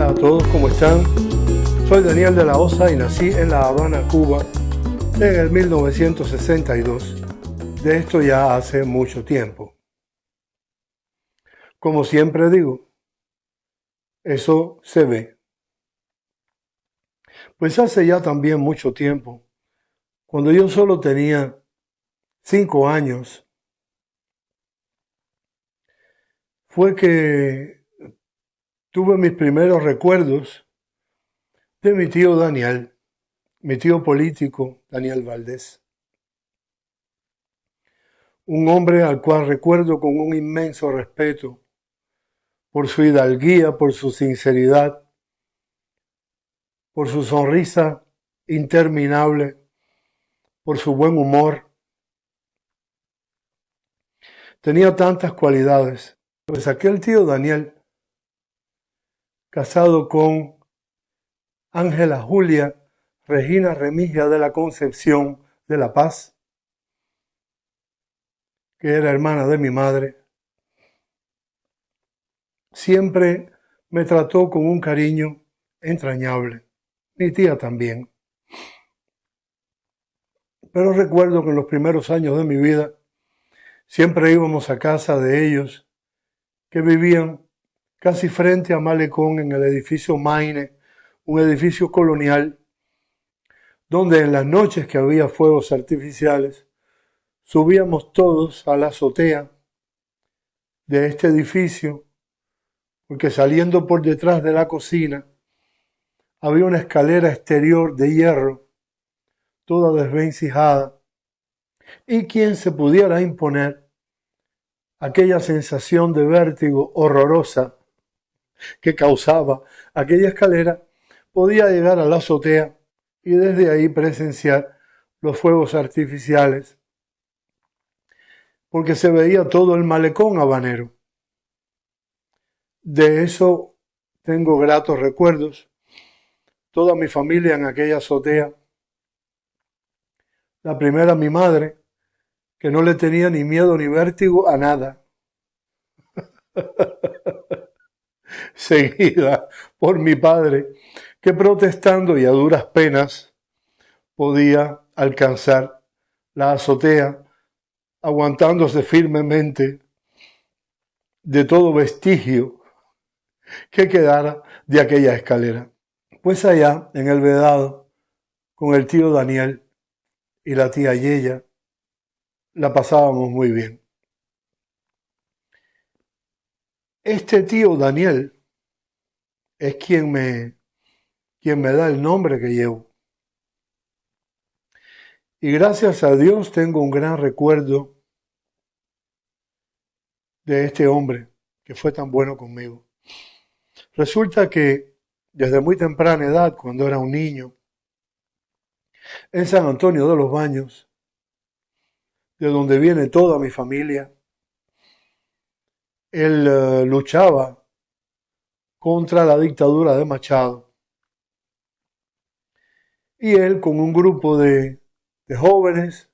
Hola a todos, ¿cómo están? Soy Daniel de la Osa y nací en La Habana, Cuba, en el 1962. De esto ya hace mucho tiempo. Como siempre digo, eso se ve. Pues hace ya también mucho tiempo, cuando yo solo tenía 5 años, fue que tuve mis primeros recuerdos de mi tío Daniel, mi tío político Daniel Valdés. Un hombre al cual recuerdo con un inmenso respeto por su hidalguía, por su sinceridad, por su sonrisa interminable, por su buen humor. Tenía tantas cualidades. Pues aquel tío Daniel, casado con Ángela Julia Regina Remigia de la Concepción de La Paz, que era hermana de mi madre, siempre me trató con un cariño entrañable. Mi tía también. Pero recuerdo que en los primeros años de mi vida siempre íbamos a casa de ellos, que vivían casi frente a Malecón en el edificio Maine, un edificio colonial, donde en las noches que había fuegos artificiales, subíamos todos a la azotea de este edificio, porque saliendo por detrás de la cocina había una escalera exterior de hierro, toda desvencijada, y quien se pudiera imponer aquella sensación de vértigo horrorosa que causaba aquella escalera, podía llegar a la azotea y desde ahí presenciar los fuegos artificiales, porque se veía todo el malecón habanero. De eso tengo gratos recuerdos. Toda mi familia en aquella azotea. La primera, mi madre, que no le tenía ni miedo ni vértigo a nada. Seguida por mi padre, que protestando y a duras penas podía alcanzar la azotea, aguantándose firmemente de todo vestigio que quedara de aquella escalera. Pues allá, en el vedado, con el tío Daniel y la tía Yeya, la pasábamos muy bien. Este tío Daniel es quien me da el nombre que llevo. Y gracias a Dios tengo un gran recuerdo de este hombre que fue tan bueno conmigo. Resulta que desde muy temprana edad, cuando era un niño, en San Antonio de los Baños, de donde viene toda mi familia, él luchaba contra la dictadura de Machado. Y él con un grupo de jóvenes,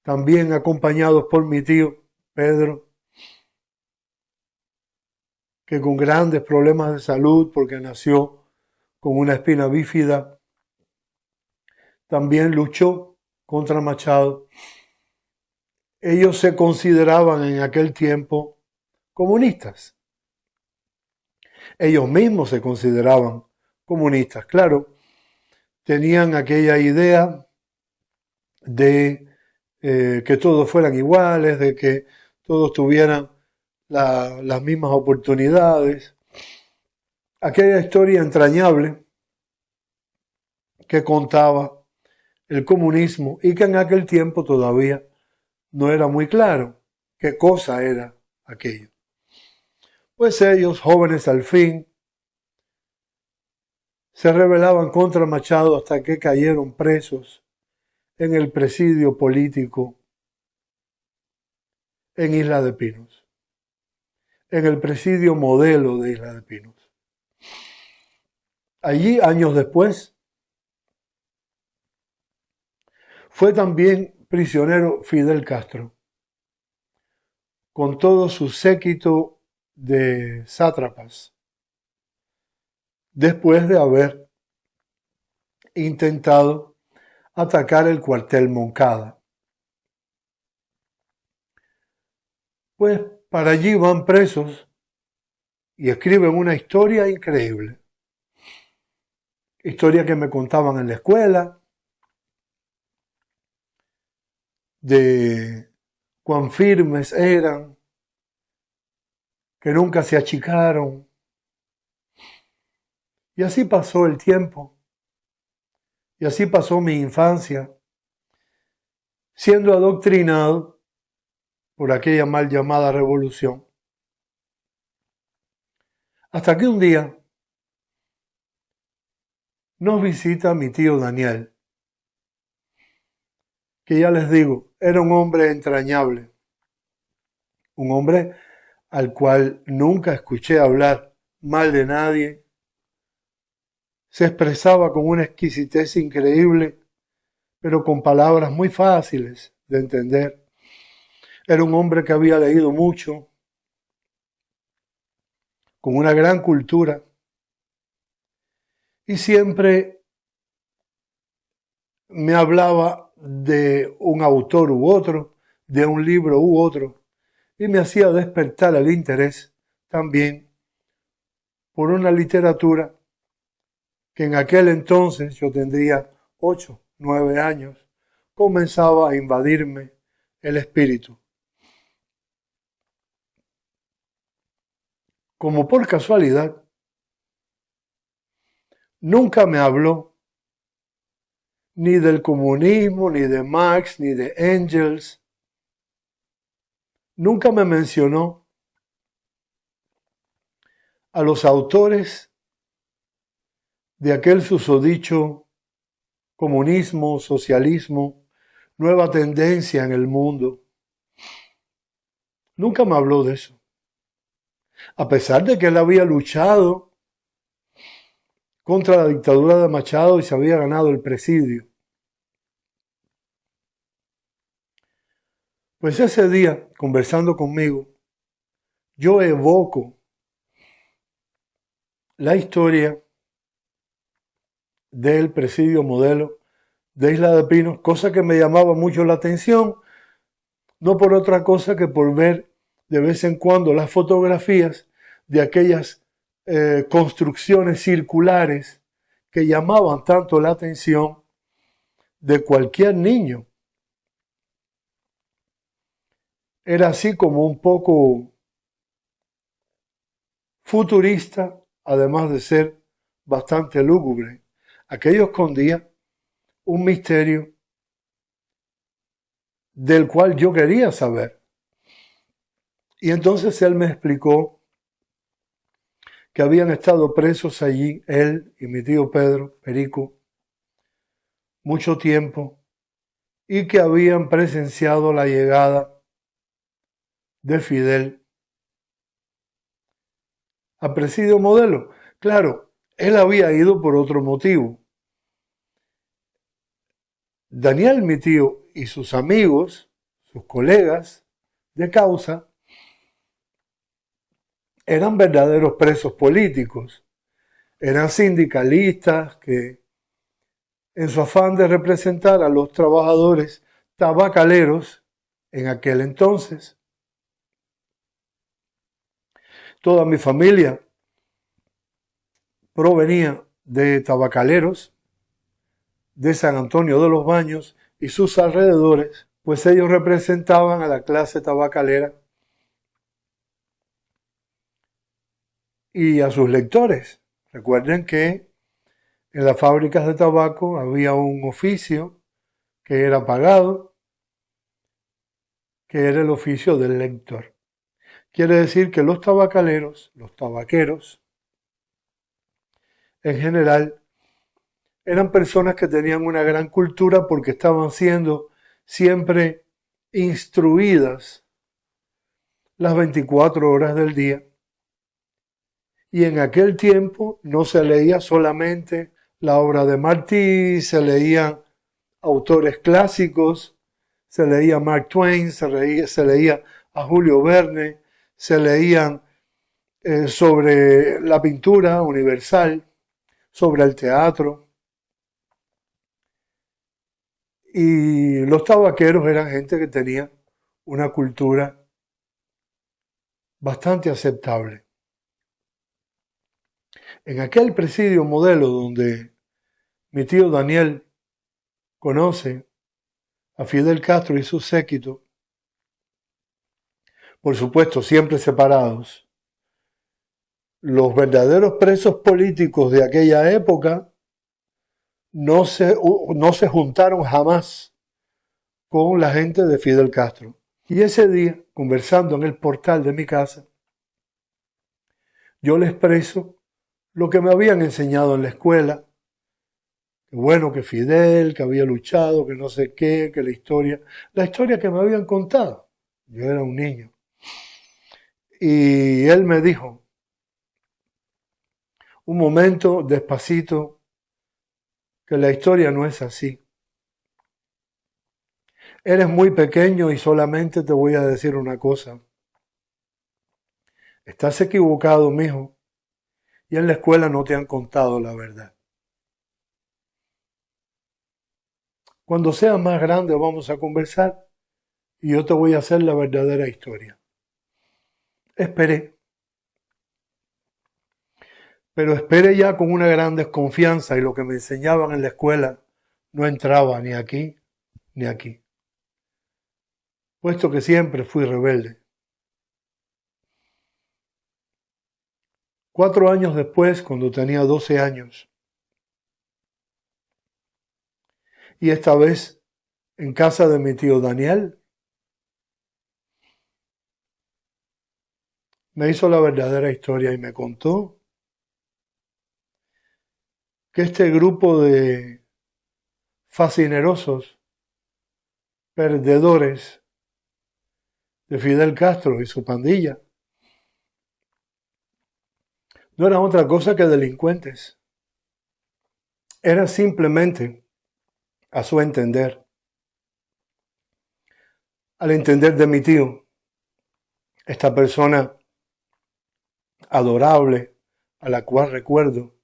también acompañados por mi tío Pedro, que con grandes problemas de salud, porque nació con una espina bífida, también luchó contra Machado. Ellos se consideraban en aquel tiempo comunistas. Ellos mismos se consideraban comunistas, claro. Tenían aquella idea de que todos fueran iguales, de que todos tuvieran las mismas oportunidades. Aquella historia entrañable que contaba el comunismo y que en aquel tiempo todavía no era muy claro qué cosa era aquello. Pues ellos, jóvenes al fin, se rebelaban contra Machado hasta que cayeron presos en el presidio político en Isla de Pinos, en el presidio modelo de Isla de Pinos. Allí, años después, fue también prisionero Fidel Castro, con todo su séquito de sátrapas, después de haber intentado atacar el cuartel Moncada. Pues para allí van presos y escriben una historia increíble. Historia que me contaban en la escuela, de cuán firmes eran, que nunca se achicaron. Y así pasó el tiempo, y así pasó mi infancia, siendo adoctrinado por aquella mal llamada revolución. Hasta que un día nos visita mi tío Daniel, que ya les digo, era un hombre entrañable, un hombre al cual nunca escuché hablar mal de nadie. Se expresaba con una exquisitez increíble, pero con palabras muy fáciles de entender. Era un hombre que había leído mucho, con una gran cultura, y siempre me hablaba de un autor u otro, de un libro u otro, y me hacía despertar el interés también por una literatura que en aquel entonces, yo tendría 8, 9 años, comenzaba a invadirme el espíritu. Como por casualidad, nunca me habló ni del comunismo, ni de Marx, ni de Engels. Nunca me mencionó a los autores de aquel susodicho comunismo, socialismo, nueva tendencia en el mundo. Nunca me habló de eso. A pesar de que él había luchado contra la dictadura de Machado y se había ganado el presidio. Pues ese día, conversando conmigo, yo evoco la historia del presidio modelo de Isla de Pinos, cosa que me llamaba mucho la atención, no por otra cosa que por ver de vez en cuando las fotografías de aquellas construcciones circulares que llamaban tanto la atención de cualquier niño. Era así como un poco futurista, además de ser bastante lúgubre. Aquello escondía un misterio del cual yo quería saber. Y entonces él me explicó que habían estado presos allí, él y mi tío Pedro, Perico, mucho tiempo, y que habían presenciado la llegada de Fidel al presidio modelo. Claro, él había ido por otro motivo. Daniel, mi tío, y sus amigos, sus colegas de causa, eran verdaderos presos políticos. Eran sindicalistas que, en su afán de representar a los trabajadores tabacaleros en aquel entonces, toda mi familia provenía de tabacaleros de San Antonio de los Baños y sus alrededores, pues ellos representaban a la clase tabacalera y a sus lectores. Recuerden que en las fábricas de tabaco había un oficio que era pagado, que era el oficio del lector. Quiere decir que los tabacaleros, los tabaqueros, en general, eran personas que tenían una gran cultura porque estaban siendo siempre instruidas las 24 horas del día. Y en aquel tiempo no se leía solamente la obra de Martí, se leían autores clásicos, se leía Mark Twain, se leía a Julio Verne, se leían sobre la pintura universal, sobre el teatro. Y los tabaqueros eran gente que tenía una cultura bastante aceptable. En aquel presidio modelo donde mi tío Daniel conoce a Fidel Castro y su séquito, por supuesto siempre separados, los verdaderos presos políticos de aquella época no se juntaron jamás con la gente de Fidel Castro. Y ese día, conversando en el portal de mi casa, yo le expreso lo que me habían enseñado en la escuela. Que bueno, que Fidel, que había luchado, que no sé qué, que la historia que me habían contado. Yo era un niño. Y él me dijo, un momento, despacito, que la historia no es así. Eres muy pequeño y solamente te voy a decir una cosa. Estás equivocado, mijo, y en la escuela no te han contado la verdad. Cuando seas más grande vamos a conversar y yo te voy a hacer la verdadera historia. Esperé. Pero esperé ya con una gran desconfianza y lo que me enseñaban en la escuela no entraba ni aquí ni aquí. Puesto que siempre fui rebelde. 4 años después, cuando tenía 12 años, y esta vez en casa de mi tío Daniel, me hizo la verdadera historia y me contó que este grupo de fascinerosos, perdedores de Fidel Castro y su pandilla, no eran otra cosa que delincuentes. Eran simplemente, a su entender, al entender de mi tío, esta persona adorable, a la cual recuerdo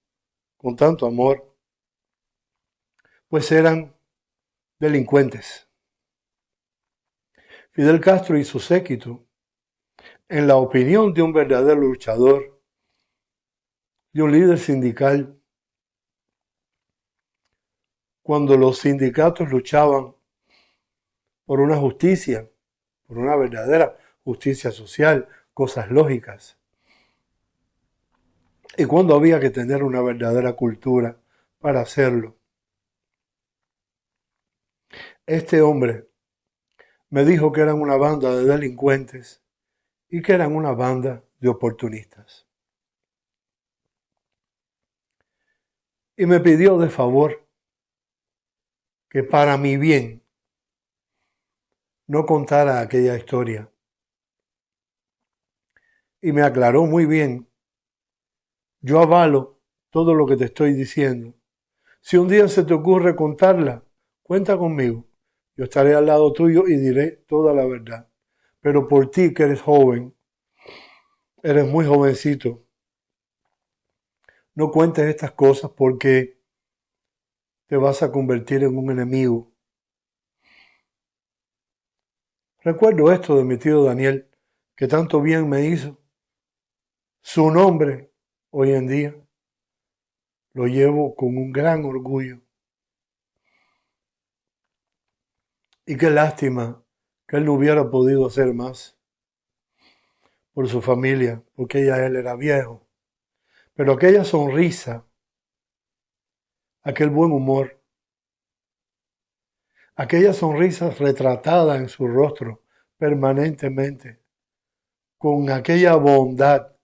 con tanto amor, pues eran delincuentes. Fidel Castro y su séquito, en la opinión de un verdadero luchador, de un líder sindical, cuando los sindicatos luchaban por una justicia, por una verdadera justicia social, cosas lógicas, y cuando había que tener una verdadera cultura para hacerlo. Este hombre me dijo que eran una banda de delincuentes y que eran una banda de oportunistas. Y me pidió de favor que para mi bien no contara aquella historia. Y me aclaró muy bien, yo avalo todo lo que te estoy diciendo. Si un día se te ocurre contarla, cuenta conmigo. Yo estaré al lado tuyo y diré toda la verdad. Pero por ti que eres joven, eres muy jovencito, no cuentes estas cosas porque te vas a convertir en un enemigo. Recuerdo esto de mi tío Daniel, que tanto bien me hizo. Su nombre, hoy en día, lo llevo con un gran orgullo. Y qué lástima que él no hubiera podido hacer más por su familia, porque ya él era viejo. Pero aquella sonrisa, aquel buen humor, aquella sonrisa retratada en su rostro permanentemente, con aquella bondad,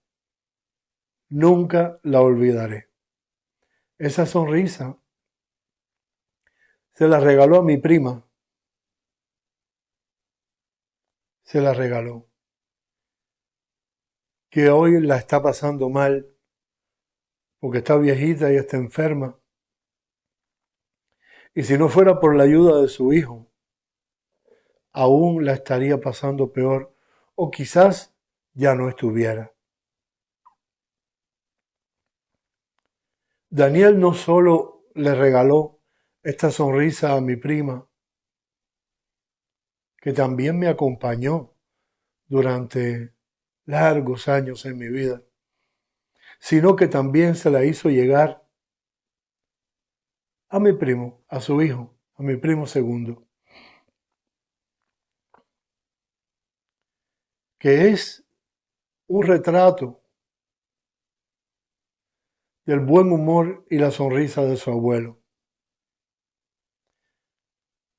nunca la olvidaré. Esa sonrisa se la regaló a mi prima. Se la regaló. Que hoy la está pasando mal porque está viejita y está enferma. Y si no fuera por la ayuda de su hijo, aún la estaría pasando peor o quizás ya no estuviera. Daniel no solo le regaló esta sonrisa a mi prima, que también me acompañó durante largos años en mi vida, sino que también se la hizo llegar a mi primo, a su hijo, a mi primo segundo, que es un retrato del buen humor y la sonrisa de su abuelo.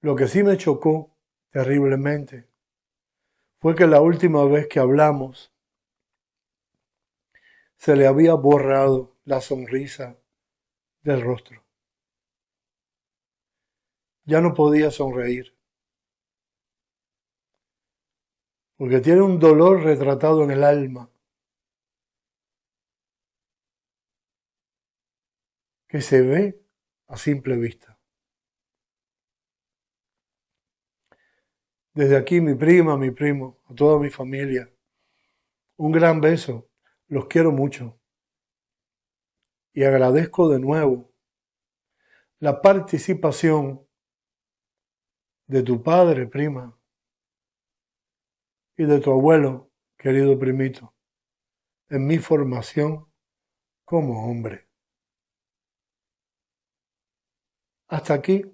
Lo que sí me chocó terriblemente fue que la última vez que hablamos se le había borrado la sonrisa del rostro. Ya no podía sonreír, porque tiene un dolor retratado en el alma que se ve a simple vista. Desde aquí mi prima, mi primo, a toda mi familia, un gran beso, los quiero mucho y agradezco de nuevo la participación de tu padre, prima, y de tu abuelo, querido primito, en mi formación como hombre. Hasta aquí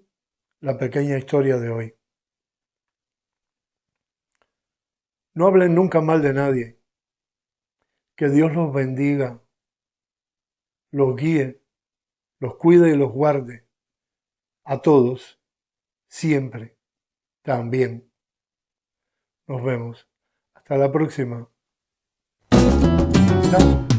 la pequeña historia de hoy. No hablen nunca mal de nadie. Que Dios los bendiga, los guíe, los cuide y los guarde a todos, siempre, también. Nos vemos. Hasta la próxima. Chao.